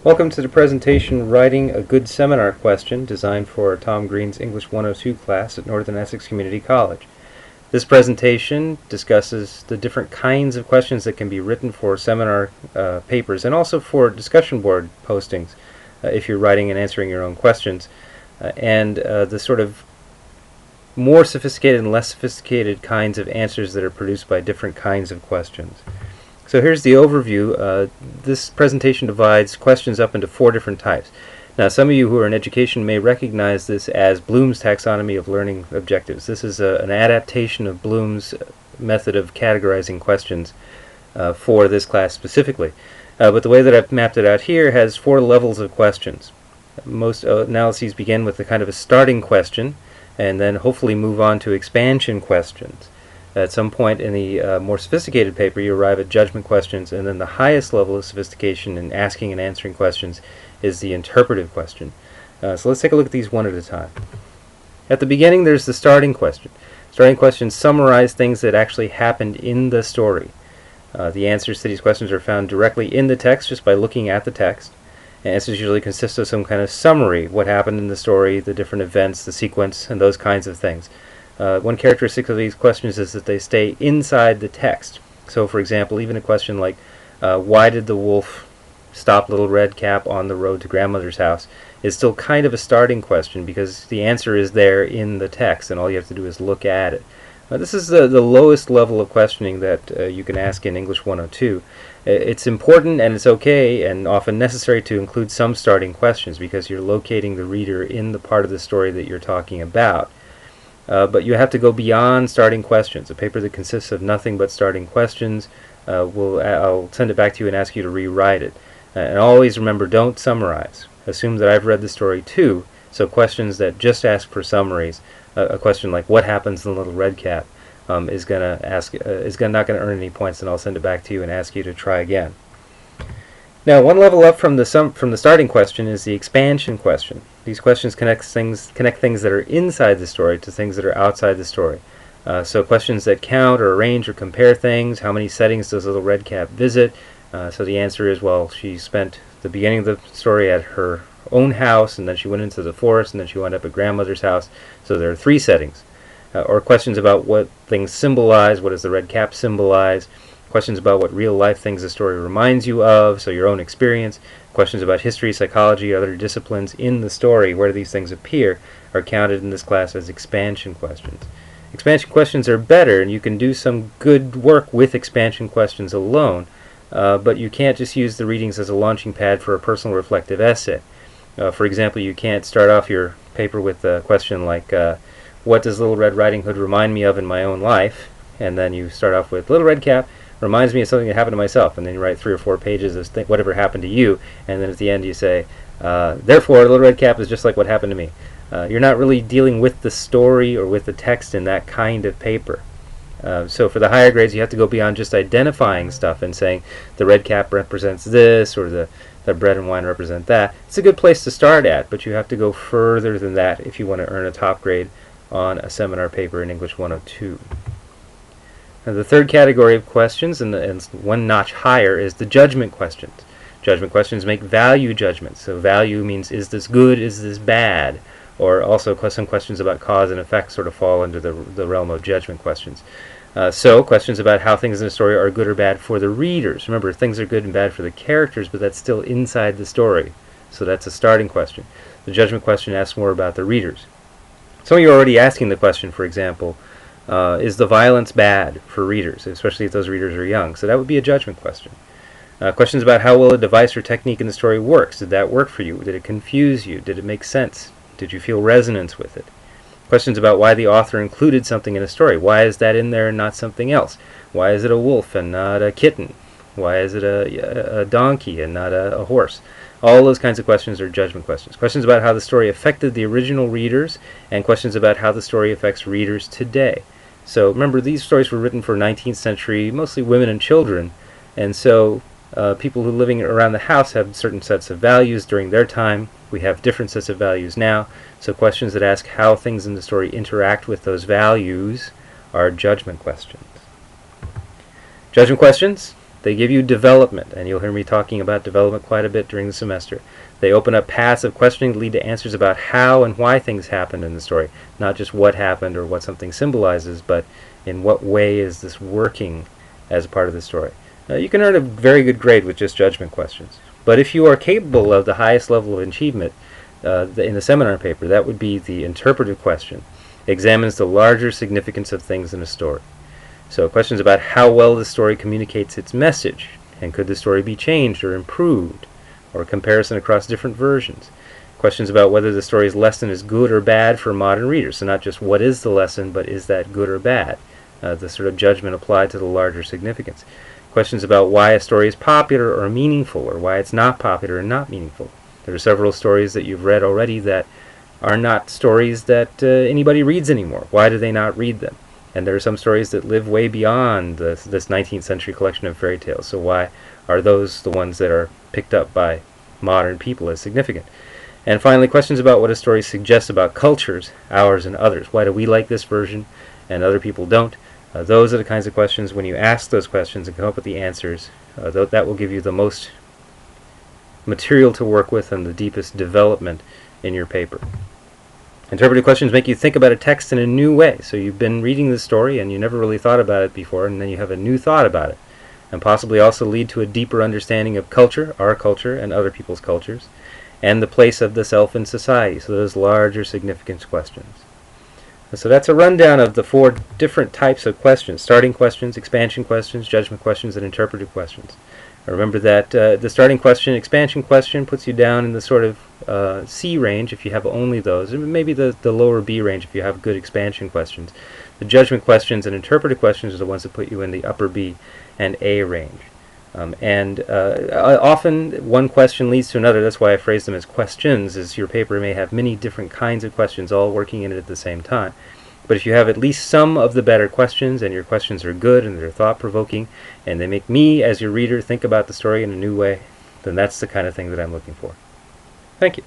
Welcome to the presentation Writing a Good Seminar Question, designed for Tom Green's English 102 class at Northern Essex Community College. This presentation discusses the different kinds of questions that can be written for seminar papers and also for discussion board postings if you're writing and answering your own questions, and the sort of more sophisticated and less sophisticated kinds of answers that are produced by different kinds of questions. So here's the overview. This presentation divides questions up into 4 different types. Now, some of you who are in education may recognize this as Bloom's taxonomy of learning objectives. This is an adaptation of Bloom's method of categorizing questions for this class specifically. But the way that I've mapped it out here has 4 levels of questions. Most analyses begin with a kind of a starting question and then hopefully move on to expansion questions. At some point in the more sophisticated paper, you arrive at judgment questions, and then the highest level of sophistication in asking and answering questions is the interpretive question. So let's take a look at these one at a time. At the beginning, there's the starting question. Starting questions summarize things that actually happened in the story. The answers to these questions are found directly in the text just by looking at the text. Answers usually consist of some kind of summary, what happened in the story, the different events, the sequence, and those kinds of things. One characteristic of these questions is that they stay inside the text. So, for example, even a question like, why did the wolf stop Little Red Cap on the road to grandmother's house, is still kind of a starting question because the answer is there in the text and all you have to do is look at it. This is the lowest level of questioning that you can ask in English 102. It's important and it's okay and often necessary to include some starting questions because you're locating the reader in the part of the story that you're talking about. But you have to go beyond starting questions. A paper that consists of nothing but starting questions, I'll send it back to you and ask you to rewrite it. And always remember, don't summarize. Assume that I've read the story too, so questions that just ask for summaries, a question like what happens in Little Red Cap, is not going to earn any points, and I'll send it back to you and ask you to try again. Now, one level up from the starting question is the expansion question. These questions connect things that are inside the story to things that are outside the story. So questions that count or arrange or compare things. How many settings does Little Red Cap visit? So the answer is, well, she spent the beginning of the story at her own house, and then she went into the forest, and then she wound up at grandmother's house. So there are 3 settings. Or questions about what things symbolize. What does the red cap symbolize? Questions about what real-life things the story reminds you of, so your own experience. Questions about history, psychology, other disciplines in the story, where do these things appear, are counted in this class as expansion questions. Expansion questions are better, and you can do some good work with expansion questions alone, but you can't just use the readings as a launching pad for a personal reflective essay. For example, you can't start off your paper with a question like, what does Little Red Riding Hood remind me of in my own life? And then you start off with, Little Red Cap reminds me of something that happened to myself, and then you write 3 or 4 pages of whatever happened to you, and then at the end you say, therefore Little Red Cap is just like what happened to me. You're not really dealing with the story or with the text in that kind of paper. So for the higher grades, you have to go beyond just identifying stuff and saying the red cap represents this, or the bread and wine represent that. It's a good place to start at, but you have to go further than that if you want to earn a top grade on a seminar paper in English 102. Now, the third category of questions, and one notch higher, is the judgment questions. Judgment questions make value judgments. So value means, is this good, is this bad? Or also some questions about cause and effect sort of fall under the realm of judgment questions. So questions about how things in a story are good or bad for the readers. Remember, things are good and bad for the characters, but that's still inside the story. So that's a starting question. The judgment question asks more about the readers. Some of you are already asking the question, for example, is the violence bad for readers, especially if those readers are young? So that would be a judgment question. Questions about how well a device or technique in the story works. Did that work for you? Did it confuse you? Did it make sense? Did you feel resonance with it? Questions about why the author included something in a story. Why is that in there and not something else? Why is it a wolf and not a kitten? Why is it a donkey and not a horse? All those kinds of questions are judgment questions. Questions about how the story affected the original readers, and questions about how the story affects readers today. So remember, these stories were written for 19th century, mostly women and children, and so people who are living around the house have certain sets of values during their time. We have different sets of values now, so questions that ask how things in the story interact with those values are judgment questions. Judgment questions, They give you development, and you'll hear me talking about development quite a bit during the semester. They open up paths of questioning that lead to answers about how and why things happened in the story, not just what happened or what something symbolizes, but in what way is this working as a part of the story. You can earn a very good grade with just judgment questions. But if you are capable of the highest level of achievement in the seminar paper, that would be the interpretive question. It examines the larger significance of things in a story. So questions about how well the story communicates its message, and could the story be changed or improved, or a comparison across different versions. Questions about whether the story's lesson is good or bad for modern readers. So not just what is the lesson, but is that good or bad? The sort of judgment applied to the larger significance. Questions about why a story is popular or meaningful, or why it's not popular and not meaningful. There are several stories that you've read already that are not stories that anybody reads anymore. Why do they not read them? And there are some stories that live way beyond this 19th century collection of fairy tales. So why are those the ones that are picked up by modern people as significant? And finally, questions about what a story suggests about cultures, ours and others. Why do we like this version and other people don't? Those are the kinds of questions, when you ask those questions and come up with the answers, that will give you the most material to work with and the deepest development in your paper. Interpretive questions make you think about a text in a new way. So you've been reading the story and you never really thought about it before, and then you have a new thought about it, and possibly also lead to a deeper understanding of culture, our culture, and other people's cultures, and the place of the self in society. So those larger significance questions. So that's a rundown of the 4 different types of questions: starting questions, expansion questions, judgment questions, and interpretive questions. Remember that the starting question, expansion question, puts you down in the sort of C range if you have only those, and maybe the lower B range if you have good expansion questions. The judgment questions and interpretive questions are the ones that put you in the upper B and A range. Often one question leads to another. That's why I phrase them as questions, as your paper may have many different kinds of questions all working in it at the same time. But if you have at least some of the better questions, and your questions are good and they're thought-provoking, and they make me, as your reader, think about the story in a new way, then that's the kind of thing that I'm looking for. Thank you.